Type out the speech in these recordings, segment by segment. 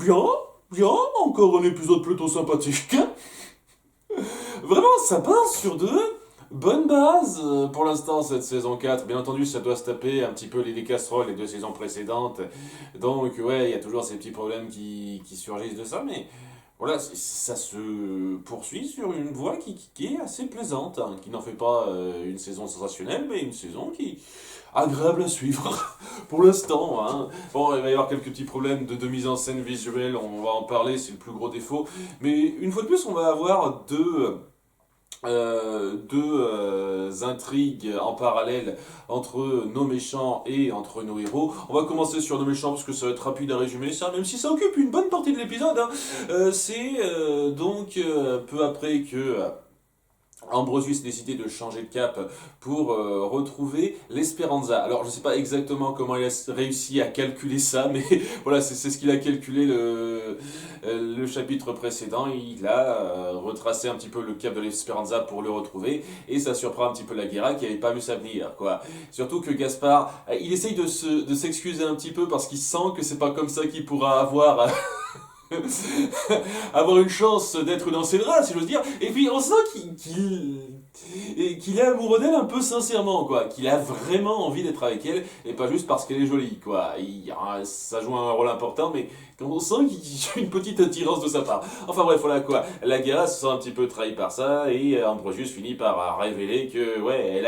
Bien, bien, encore un épisode plutôt sympathique. Vraiment sympa sur deux. Bonne base pour l'instant cette saison 4. Bien entendu, ça doit se taper un petit peu les casseroles les deux saisons précédentes. Donc ouais, il y a toujours ces petits problèmes qui surgissent de ça, mais voilà, ça se poursuit sur une voie qui est assez plaisante, hein, qui n'en fait pas une saison sensationnelle, mais une saison qui agréable à suivre pour l'instant. Hein. Bon, il va y avoir quelques petits problèmes de mise en scène visuelle, on va en parler, c'est le plus gros défaut. Mais une fois de plus, on va avoir deux intrigues en parallèle entre nos méchants et entre nos héros. On va commencer sur nos méchants parce que ça va être rapide à résumer ça, même si ça occupe une bonne partie de l'épisode. Hein. C'est peu après que Ambrosius a décidé de changer de cap pour retrouver l'Esperanza. Alors, je ne sais pas exactement comment il a réussi à calculer ça, mais voilà, c'est ce qu'il a calculé le chapitre précédent. Il a retracé un petit peu le cap de l'Esperanza pour le retrouver, et ça surprend un petit peu la Guerra qui n'avait pas vu ça venir, quoi. Surtout que Gaspard, il essaye de s'excuser un petit peu parce qu'il sent que c'est pas comme ça qu'il pourra avoir avoir une chance d'être dans ses draps, si j'ose dire. Et puis on sent qu'il est amoureux d'elle un peu sincèrement, quoi. Qu'il a vraiment envie d'être avec elle, et pas juste parce qu'elle est jolie, quoi. Ça joue un rôle important, mais on sent qu'il y a une petite attirance de sa part. Enfin bref, voilà quoi. La Guerra se sent un petit peu trahi par ça, et Ambrosius finit par révéler que, ouais, il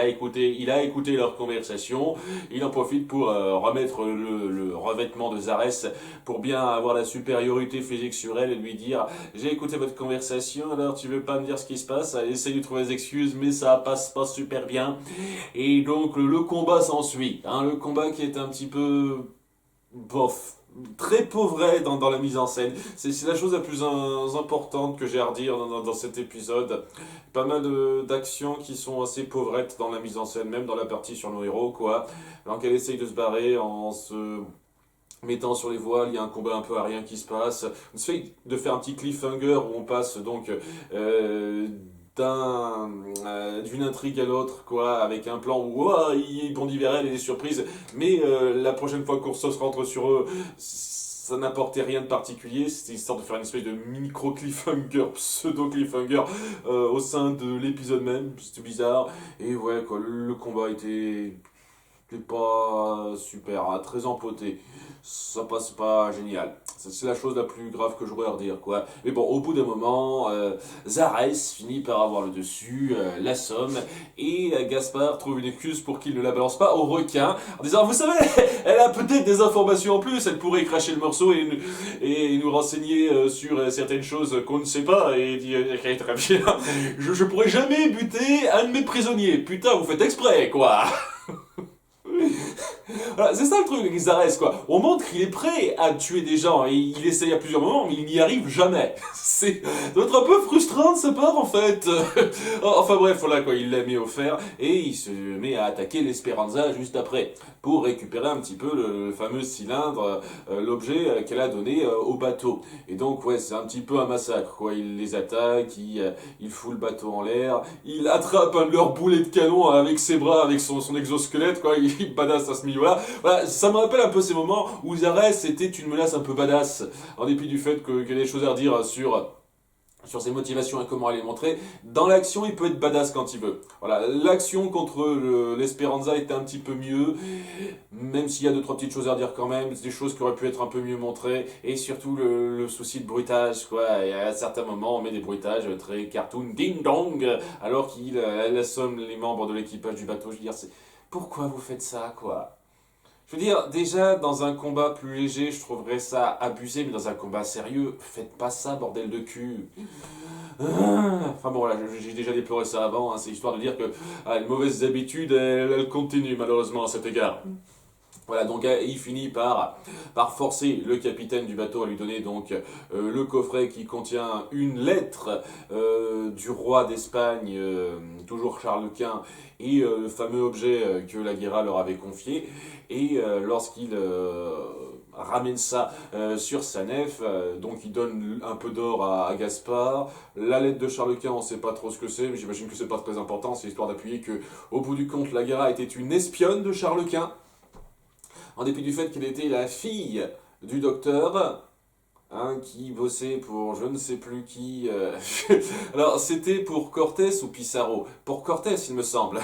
a écouté leur conversation. Il en profite pour remettre le revêtement de Zarès pour bien avoir la supériorité physique sur elle et lui dire j'ai écouté votre conversation, alors tu veux pas me dire ce qui se passe. Elle essaye de trouver des excuses, mais ça passe pas super bien. Et donc le combat s'ensuit. Hein, le combat qui est un petit peu bof. Très pauvret dans la mise en scène. C'est la chose la plus importante que j'ai à redire dans cet épisode. Pas mal d'actions qui sont assez pauvrettes dans la mise en scène, même dans la partie sur nos héros, quoi. Donc elle essaye de se barrer en se mettant sur les voiles, il y a un combat un peu aérien qui se passe. On se fait de faire un petit cliffhanger où on passe donc d'une intrigue à l'autre, quoi, avec un plan où il bondit vers elle et des surprises, mais la prochaine fois qu'on se rentre sur eux, ça n'apportait rien de particulier, c'était histoire de faire une espèce de micro cliffhanger, pseudo cliffhanger au sein de l'épisode même, c'était bizarre, et ouais, quoi, le combat était pas super, hein, très empoté. Ça passe pas génial. C'est la chose la plus grave que j'aurais à redire, quoi. Mais bon, au bout d'un moment, Zarès finit par avoir le dessus, l'assomme, et Gaspard trouve une excuse pour qu'il ne la balance pas au requin, en disant, vous savez, elle a peut-être des informations en plus, elle pourrait cracher le morceau et nous renseigner sur certaines choses qu'on ne sait pas, et dit, ok, très bien, je pourrais jamais buter un de mes prisonniers, putain, vous faites exprès, quoi. Voilà, c'est ça le truc avec Zarès, quoi. On montre qu'il est prêt à tuer des gens, et il essaye à plusieurs moments, mais il n'y arrive jamais. Ça doit être un peu frustrant de sa part, en fait. Enfin bref, voilà, quoi, il l'a mis au fer, et il se met à attaquer l'Esperanza juste après, pour récupérer un petit peu le fameux cylindre, l'objet qu'elle a donné au bateau. Et donc, ouais, c'est un petit peu un massacre, quoi. Il les attaque, il fout le bateau en l'air, il attrape un de leurs boulets de canon avec ses bras, avec son exosquelette, quoi. Il badass à ce milieu-là. Voilà, ça me rappelle un peu ces moments où Zarès était une menace un peu badass, en dépit du fait qu'il y a des choses à redire sur ses motivations et comment elle est montrée. Dans l'action, il peut être badass quand il veut. Voilà, l'action contre l'Esperanza était un petit peu mieux, même s'il y a deux, trois petites choses à redire quand même, des choses qui auraient pu être un peu mieux montrées, et surtout le souci de bruitage, quoi. Et à certains moments, on met des bruitages très cartoon, ding-dong, alors qu'il assomme les membres de l'équipage du bateau. Je veux dire, pourquoi vous faites ça, quoi? Je veux dire, déjà, dans un combat plus léger, je trouverais ça abusé, mais dans un combat sérieux, faites pas ça, bordel de cul. Enfin bon, voilà, j'ai déjà déploré ça avant, hein, c'est histoire de dire que les mauvaises habitudes, elles continuent malheureusement à cet égard. Voilà, donc il finit par forcer le capitaine du bateau à lui donner donc le coffret qui contient une lettre du roi d'Espagne, toujours Charles Quint, et le fameux objet que la Guerra leur avait confié. Et lorsqu'il ramène ça sur sa nef, donc il donne un peu d'or à Gaspard. La lettre de Charles Quint, on ne sait pas trop ce que c'est, mais j'imagine que c'est pas très important, c'est histoire d'appuyer que, au bout du compte, la Guerra était une espionne de Charles Quint, en dépit du fait qu'elle était la fille du docteur. hein, qui bossait pour je ne sais plus qui. Alors, c'était pour Cortés ou Pissarro? Pour Cortés, il me semble.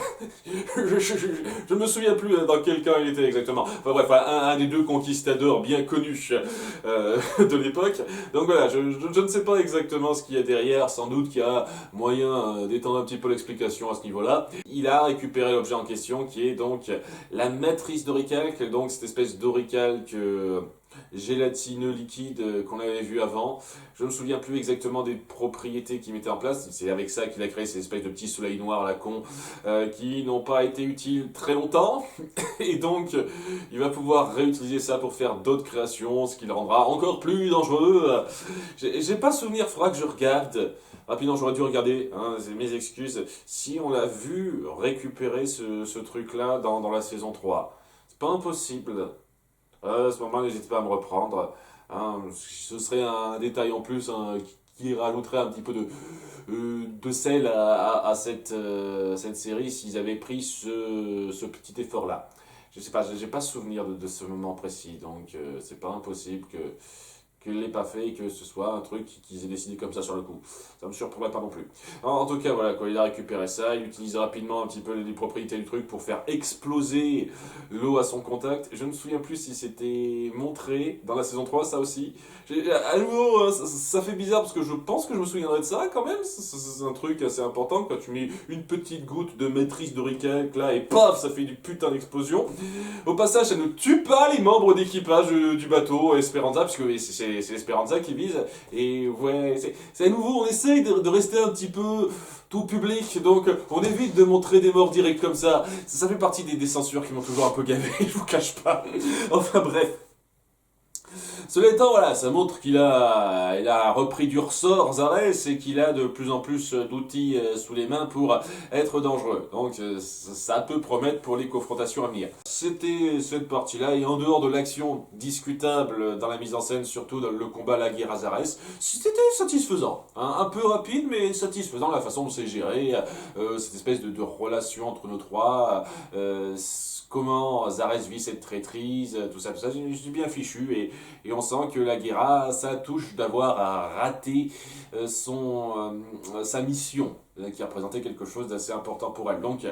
Je me souviens plus dans quel camp il était exactement. Enfin bref, un des deux conquistadors bien connus de l'époque. Donc voilà, je ne sais pas exactement ce qu'il y a derrière. Sans doute qu'il y a moyen d'étendre un petit peu l'explication à ce niveau-là. Il a récupéré l'objet en question, qui est donc la matrice d'Oricalque, donc cette espèce d'Oricalque gélatineux liquide qu'on avait vu avant. Je me souviens plus exactement des propriétés qu'il mettait en place. C'est avec ça qu'il a créé ces espèces de petits soleils noirs à la con qui n'ont pas été utiles très longtemps. Et donc, il va pouvoir réutiliser ça pour faire d'autres créations, ce qui le rendra encore plus dangereux. J'ai pas souvenir, faudra que je regarde. Rapidement, j'aurais dû regarder, hein, c'est mes excuses, si on l'a vu récupérer ce truc-là dans la saison 3. C'est pas impossible. À ce moment, n'hésitez pas à me reprendre. Hein, ce serait un détail en plus, hein, qui rajouterait un petit peu de sel à cette série s'ils avaient pris ce petit effort-là. Je sais pas, j'ai pas souvenir de ce moment précis, donc c'est pas impossible qu'il l'ait pas fait et que ce soit un truc qu'ils aient décidé comme ça sur le coup. Ça me surprendrait pas non plus. En tout cas, voilà, quand il a récupéré ça, il utilise rapidement un petit peu les propriétés du truc pour faire exploser l'eau à son contact. Je ne me souviens plus si c'était montré dans la saison 3, ça aussi. À nouveau, ça fait bizarre parce que je pense que je me souviendrai de ça quand même. C'est un truc assez important quand tu mets une petite goutte de maîtrise d'Oricalque là et paf, ça fait du putain d'explosion. Au passage, ça ne tue pas les membres d'équipage du bateau Esperanza, puisque oui, c'est l'Esperanza qui vise. Et ouais, c'est à nouveau, on essaye de rester un petit peu tout public, donc on évite de montrer des morts directs comme ça. Ça fait partie des censures qui m'ont toujours un peu gavé, je vous cache pas. Enfin bref. Cela étant, voilà, ça montre il a repris du ressort, Zarès, et qu'il a de plus en plus d'outils sous les mains pour être dangereux. Donc ça peut promettre pour les confrontations à venir. C'était cette partie-là, et en dehors de l'action discutable dans la mise en scène, surtout dans le combat à la guerre à Zarès, c'était satisfaisant. Hein, un peu rapide, mais satisfaisant la façon dont c'est géré, cette espèce de relation entre nos trois, comment Zarès vit cette traîtrise, tout ça, je suis bien fichu, et on sent que la Guerra, ça touche d'avoir raté sa mission, qui représentait quelque chose d'assez important pour elle. Donc,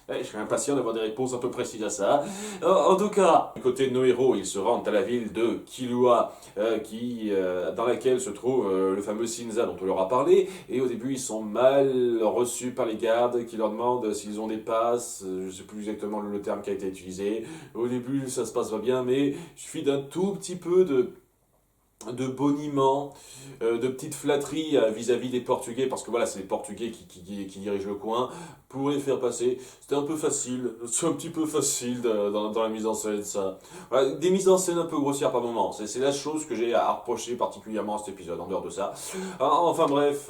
je suis impatient d'avoir des réponses un peu précises à ça. En tout cas, du côté de nos héros, ils se rendent à la ville de Killua, dans laquelle se trouve le fameux Sinza dont on leur a parlé. Et au début, ils sont mal reçus par les gardes qui leur demandent s'ils ont des passes. Je ne sais plus exactement le terme qui a été utilisé. Au début, ça se passe pas bien, mais il suffit d'un tout petit peu de boniment, de petites flatteries vis-à-vis des Portugais, parce que voilà, c'est les Portugais qui dirigent le coin, pour les faire passer. C'était un peu facile, c'est un petit peu facile dans la mise en scène, ça. Voilà, des mises en scène un peu grossières par moment, c'est la chose que j'ai à reprocher particulièrement à cet épisode, en dehors de ça. Enfin bref,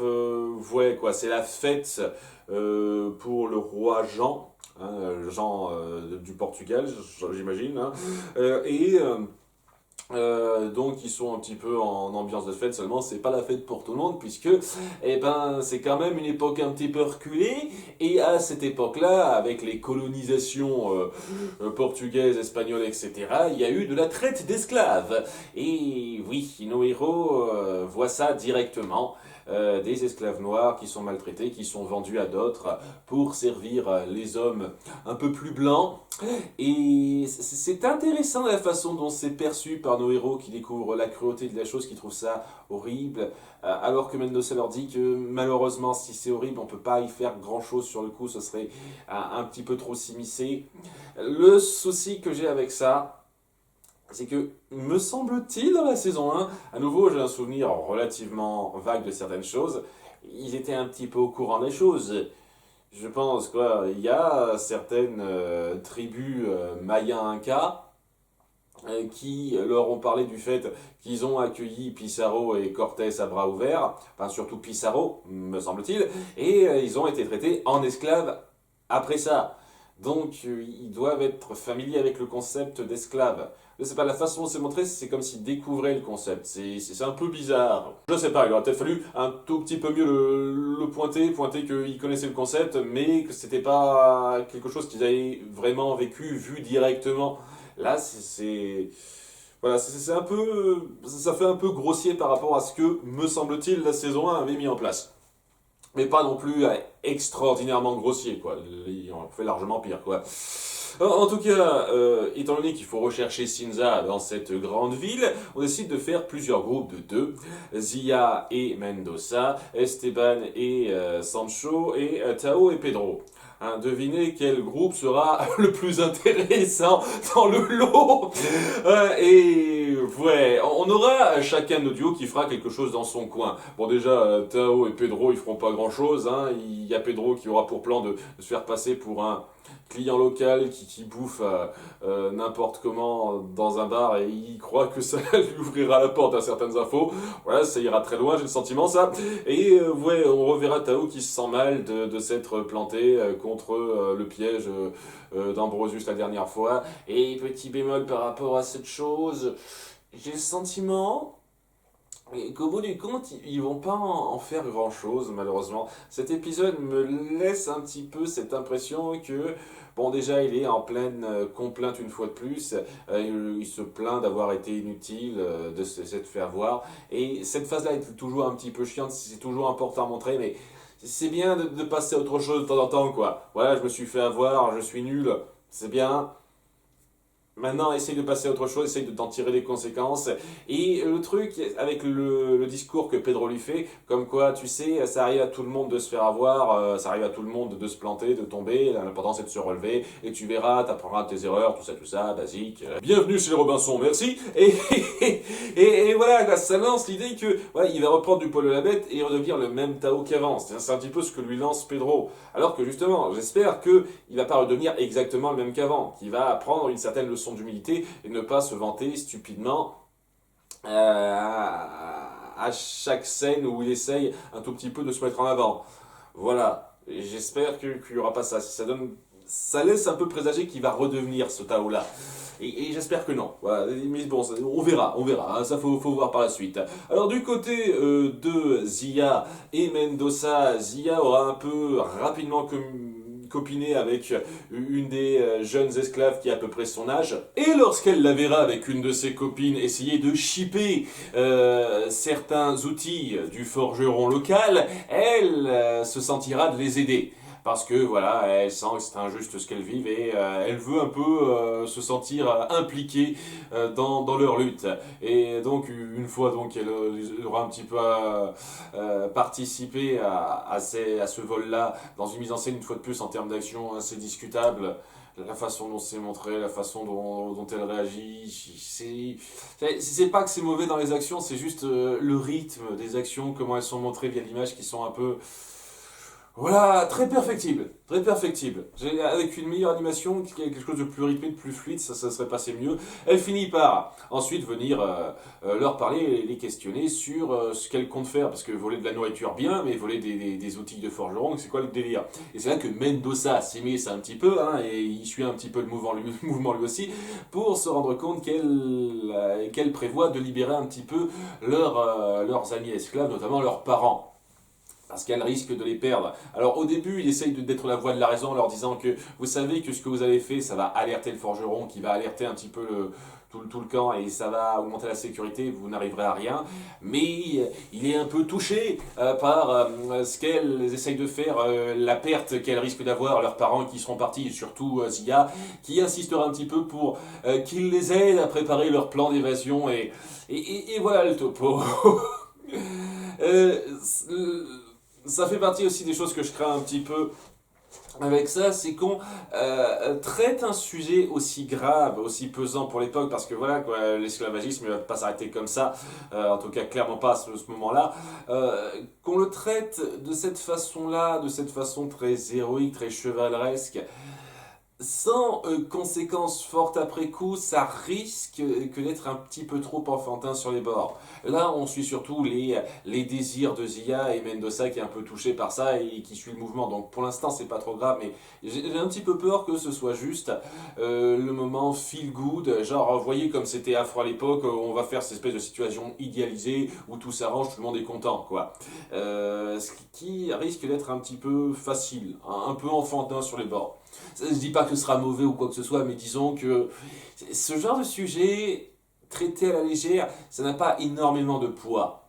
ouais, quoi, c'est la fête pour le roi Jean, hein, Jean du Portugal, j'imagine, hein, donc ils sont un petit peu en ambiance de fête, seulement c'est pas la fête pour tout le monde puisque eh ben, c'est quand même une époque un petit peu reculée, et à cette époque-là, avec les colonisations portugaises, espagnoles, etc., il y a eu de la traite d'esclaves. Et oui, nos héros voient ça directement. Des esclaves noirs qui sont maltraités, qui sont vendus à d'autres pour servir les hommes un peu plus blancs. Et c'est intéressant la façon dont c'est perçu par nos héros qui découvrent la cruauté de la chose, qui trouvent ça horrible, alors que Mendoza leur dit que malheureusement si c'est horrible on peut pas y faire grand chose sur le coup, ce serait un petit peu trop s'immiscer. Le souci que j'ai avec ça, c'est que, me semble-t-il, dans la saison 1, à nouveau j'ai un souvenir relativement vague de certaines choses, ils étaient un petit peu au courant des choses. Je pense, quoi, il y a certaines tribus Maya-Inca qui leur ont parlé du fait qu'ils ont accueilli Pissarro et Cortés à bras ouverts, enfin surtout Pissarro, me semble-t-il, et ils ont été traités en esclaves après ça. Donc ils doivent être familiers avec le concept d'esclave. Je sais pas, la façon dont c'est montré, c'est comme s'ils découvraient le concept. C'est un peu bizarre. Je sais pas, il aurait peut-être fallu un tout petit peu mieux le pointer qu'ils connaissaient le concept, mais que c'était pas quelque chose qu'ils avaient vraiment vécu, vu directement. Là, Voilà, c'est un peu, ça fait un peu grossier par rapport à ce que, me semble-t-il, la saison 1 avait mis en place. Mais pas non plus extraordinairement grossier, quoi. On fait largement pire, quoi. En tout cas, étant donné qu'il faut rechercher Sinza dans cette grande ville, on décide de faire plusieurs groupes de deux. Zia et Mendoza, Esteban et Sancho, et Tao et Pedro. Hein, devinez quel groupe sera le plus intéressant dans le lot. Et ouais, on aura chacun de nos duos qui fera quelque chose dans son coin. Bon déjà, Tao et Pedro, ils feront pas grand-chose. Hein. Il y a Pedro qui aura pour plan de se faire passer pour un client local qui bouffe n'importe comment dans un bar et il croit que ça lui ouvrira la porte à certaines infos. Voilà, ça ira très loin, j'ai le sentiment ça. Et ouais, on reverra Tao qui se sent mal de s'être planté contre le piège d'Ambrosius la dernière fois. Et petit bémol par rapport à cette chose, j'ai le sentiment qu'au bout du compte, ils vont pas en faire grand chose, malheureusement. Cet épisode me laisse un petit peu cette impression que, bon, déjà, il est en pleine complainte une fois de plus. Il se plaint d'avoir été inutile, de s'être fait avoir. Et cette phase-là est toujours un petit peu chiante, c'est toujours important à montrer, mais c'est bien de passer à autre chose de temps en temps, quoi. Voilà, je me suis fait avoir, je suis nul, c'est bien. Maintenant, essaye de passer à autre chose, essaye de t'en tirer les conséquences. Et le truc, avec le discours que Pedro lui fait, comme quoi, tu sais, ça arrive à tout le monde de se faire avoir, ça arrive à tout le monde de se planter, de tomber, l'important c'est de se relever, et tu verras, t'apprendras de tes erreurs, tout ça, basique. Bienvenue chez les Robinson, merci. Et voilà, là, ça lance l'idée que, voilà, il va reprendre du poil de la bête et redevenir le même Tao qu'avant. C'est un petit peu ce que lui lance Pedro. Alors que justement, j'espère qu'il va pas redevenir exactement le même qu'avant, qu'il va apprendre une certaine leçon d'humilité et ne pas se vanter stupidement à chaque scène où il essaye un tout petit peu de se mettre en avant. Voilà, j'espère qu'il n'y aura pas ça. Ça laisse un peu présager qu'il va redevenir ce Tao-là. Et j'espère que non. Voilà. Mais bon, on verra. Hein. Ça, faut voir par la suite. Alors, du côté de Zia et Mendoza, Zia aura un peu rapidement copiné avec une des jeunes esclaves qui a à peu près son âge. Et lorsqu'elle la verra avec une de ses copines essayer de shipper certains outils du forgeron local, elle se sentira de les aider. Parce que voilà, elle sent que c'est injuste ce qu'elles vivent et elle veut un peu se sentir impliquée dans leur lutte. Et donc une fois donc elle aura un petit peu participé à ce vol-là, dans une mise en scène une fois de plus en termes d'action assez discutable, la façon dont c'est montré, la façon dont elle réagit, c'est pas que c'est mauvais dans les actions, c'est juste le rythme des actions, comment elles sont montrées via l'image qui sont un peu... Voilà, très perfectible, très perfectible. Avec une meilleure animation, quelque chose de plus rythmé, de plus fluide, ça serait passé mieux. Elle finit par ensuite venir leur parler et les questionner sur ce qu'elle compte faire, parce que voler de la nourriture bien, mais voler des outils de forgeron, c'est quoi le délire? Et c'est là que Mendoza s'immisce un petit peu, hein, et il suit un petit peu le mouvement lui aussi, pour se rendre compte qu'elle prévoit de libérer un petit peu leurs amis esclaves, notamment leurs parents. Parce qu'elle risque de les perdre. Alors au début, il essaye d'être la voix de la raison en leur disant que vous savez que ce que vous avez fait, ça va alerter le forgeron, qui va alerter un petit peu tout le camp et ça va augmenter la sécurité, vous n'arriverez à rien. Mais il est un peu touché par ce qu'elles essayent de faire, la perte qu'elles risquent d'avoir, leurs parents qui seront partis, et surtout Zia, qui insistera un petit peu pour qu'il les aide à préparer leur plan d'évasion. Et voilà le topo. euh, Ça fait partie aussi des choses que je crains un petit peu avec ça, c'est qu'on traite un sujet aussi grave, aussi pesant pour l'époque, parce que voilà, l'esclavagisme ne va pas s'arrêter comme ça, en tout cas clairement pas à ce moment-là, qu'on le traite de cette façon-là, de cette façon très héroïque, très chevaleresque, sans conséquences fortes après coup, ça risque que d'être un petit peu trop enfantin sur les bords. Là, on suit surtout les désirs de Zia et Mendoza qui est un peu touché par ça et qui suit le mouvement. Donc pour l'instant, c'est pas trop grave, mais j'ai un petit peu peur que ce soit juste le moment feel good. Genre, vous voyez comme c'était affreux à l'époque, on va faire cette espèce de situation idéalisée où tout s'arrange, tout le monde est content, quoi. Ce qui risque d'être un petit peu facile, un peu enfantin sur les bords. Je dis pas que ce sera mauvais ou quoi que ce soit, mais disons que ce genre de sujet traité à la légère, ça n'a pas énormément de poids.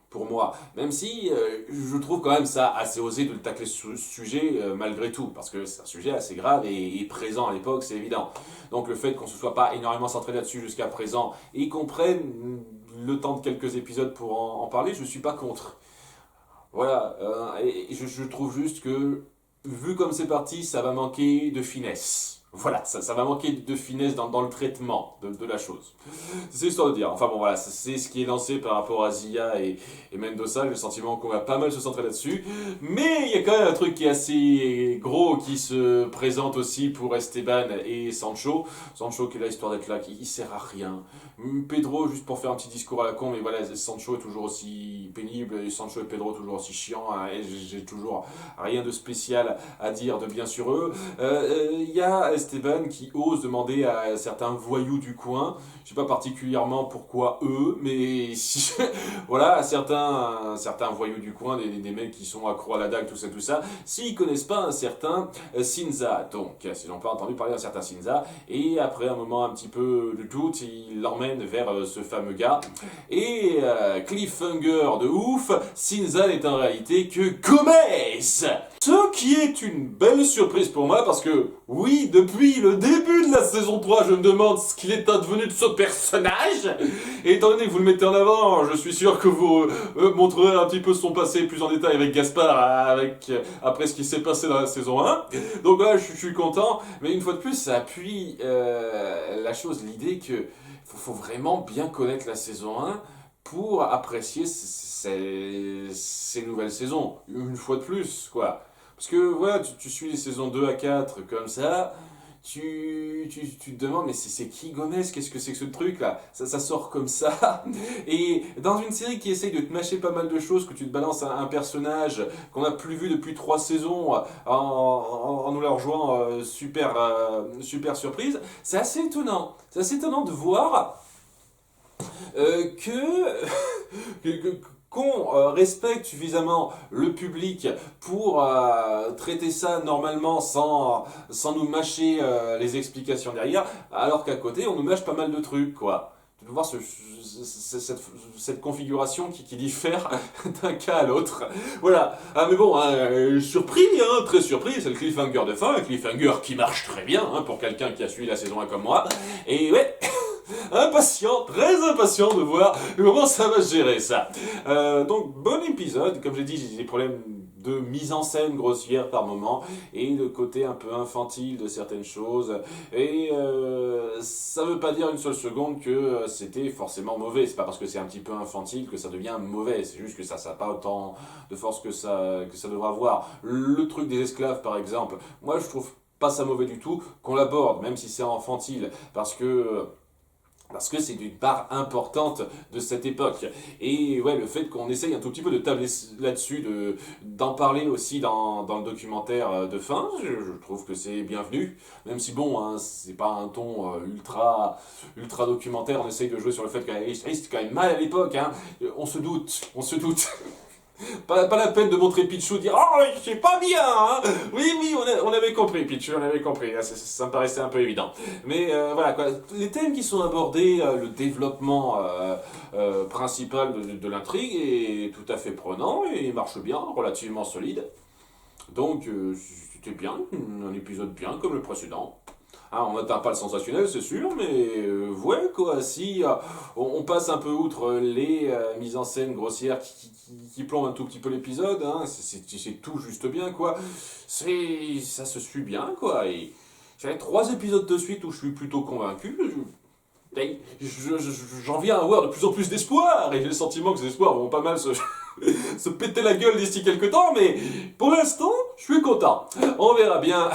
Pour moi, même si je trouve quand même ça assez osé de le tacler sur ce sujet malgré tout, parce que c'est un sujet assez grave et présent à l'époque, c'est évident. Donc le fait qu'on ne se soit pas énormément centré là-dessus jusqu'à présent et qu'on prenne le temps de quelques épisodes pour en parler, je ne suis pas contre. Voilà, et je trouve juste que, vu comme c'est parti, ça va manquer de finesse. Voilà, ça va manquer de finesse dans le traitement de la chose. C'est histoire de dire. Enfin bon, voilà, c'est ce qui est lancé par rapport à Zia et Mendoza. J'ai le sentiment qu'on va pas mal se centrer là-dessus. Mais il y a quand même un truc qui est assez gros qui se présente aussi pour Esteban et Sancho. Sancho qui est là, histoire d'être là, qui sert à rien. Pedro, juste pour faire un petit discours à la con, mais voilà, Sancho est toujours aussi pénible, et Sancho et Pedro toujours aussi chiants, hein, et j'ai toujours rien de spécial à dire de bien sur eux. Il y a Esteban qui ose demander à certains voyous du coin, je sais pas particulièrement pourquoi eux, mais si, voilà, certains voyous du coin, des mecs qui sont accros à la dague, tout ça, s'ils connaissent pas un certain Sinza, donc, s'ils n'ont pas entendu parler d'un certain Sinza, et après un moment un petit peu de doute, il l'emmène vers ce fameux gars, et cliffhanger de ouf, Sinza n'est en réalité que Gomez! Ce qui est une belle surprise pour moi, parce que, oui, depuis le début de la saison 3, je me demande ce qu'il est advenu de ce personnage, et étant donné que vous le mettez en avant, je suis sûr que vous montrerez un petit peu son passé plus en détail avec Gaspard, après ce qui s'est passé dans la saison 1, donc là, je suis content, mais une fois de plus, ça appuie la chose, l'idée que faut vraiment bien connaître la saison 1 pour apprécier ces nouvelles saisons, une fois de plus, quoi. Parce que, voilà, tu suis les saisons 2 à 4 comme ça, tu te demandes, mais c'est qui Gomez? Qu'est-ce que c'est que ce truc-là? Ça sort comme ça. Et dans une série qui essaye de te mâcher pas mal de choses, que tu te balances un personnage qu'on n'a plus vu depuis 3 saisons en nous leur jouant super surprise, c'est assez étonnant. C'est assez étonnant de voir qu'on respecte suffisamment le public pour traiter ça normalement sans nous mâcher les explications derrière, alors qu'à côté on nous mâche pas mal de trucs, quoi. Tu peux voir cette configuration qui diffère d'un cas à l'autre. Voilà. Ah mais bon, surpris, très surpris, c'est le cliffhanger de fin, un cliffhanger qui marche très bien pour quelqu'un qui a suivi la saison 1 comme moi. Et ouais, impatient, très impatient de voir comment ça va se gérer ça. Donc bon épisode, comme j'ai dit, j'ai des problèmes de mise en scène grossière par moment et le côté un peu infantile de certaines choses, et ça veut pas dire une seule seconde que c'était forcément mauvais. C'est pas parce que c'est un petit peu infantile que ça devient mauvais, c'est juste que ça n'a pas autant de force que ça devrait avoir. Le truc des esclaves par exemple, moi je trouve pas ça mauvais du tout qu'on l'aborde, même si c'est infantile, parce que c'est d'une part importante de cette époque. Et ouais, le fait qu'on essaye un tout petit peu de tabler là-dessus, d'en parler aussi dans le documentaire de fin, je trouve que c'est bienvenu. Même si bon, c'est pas un ton ultra documentaire, on essaye de jouer sur le fait que c'était quand même mal à l'époque, on se doute. Pas la peine de montrer Pichou, dire « Oh, c'est pas bien, hein !» Oui, on avait compris, Pichou, on avait compris. Ça me paraissait un peu évident. Mais voilà, quoi. Les thèmes qui sont abordés, le développement principal de l'intrigue est tout à fait prenant et marche bien, relativement solide. Donc, c'était bien, un épisode bien comme le précédent. On n'atteint pas le sensationnel, c'est sûr, mais ouais, quoi, si on passe un peu outre les mises en scène grossières qui plombent un tout petit peu l'épisode, c'est tout juste bien, quoi. Ça se suit bien, quoi, et j'avais 3 épisodes de suite où je suis plutôt convaincu. J'en viens à avoir de plus en plus d'espoir, et j'ai le sentiment que ces espoirs vont pas mal se péter la gueule d'ici quelques temps, mais pour l'instant, je suis content. On verra bien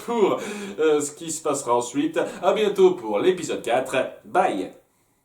pour ce qui se passera ensuite. À bientôt pour l'épisode 4. Bye!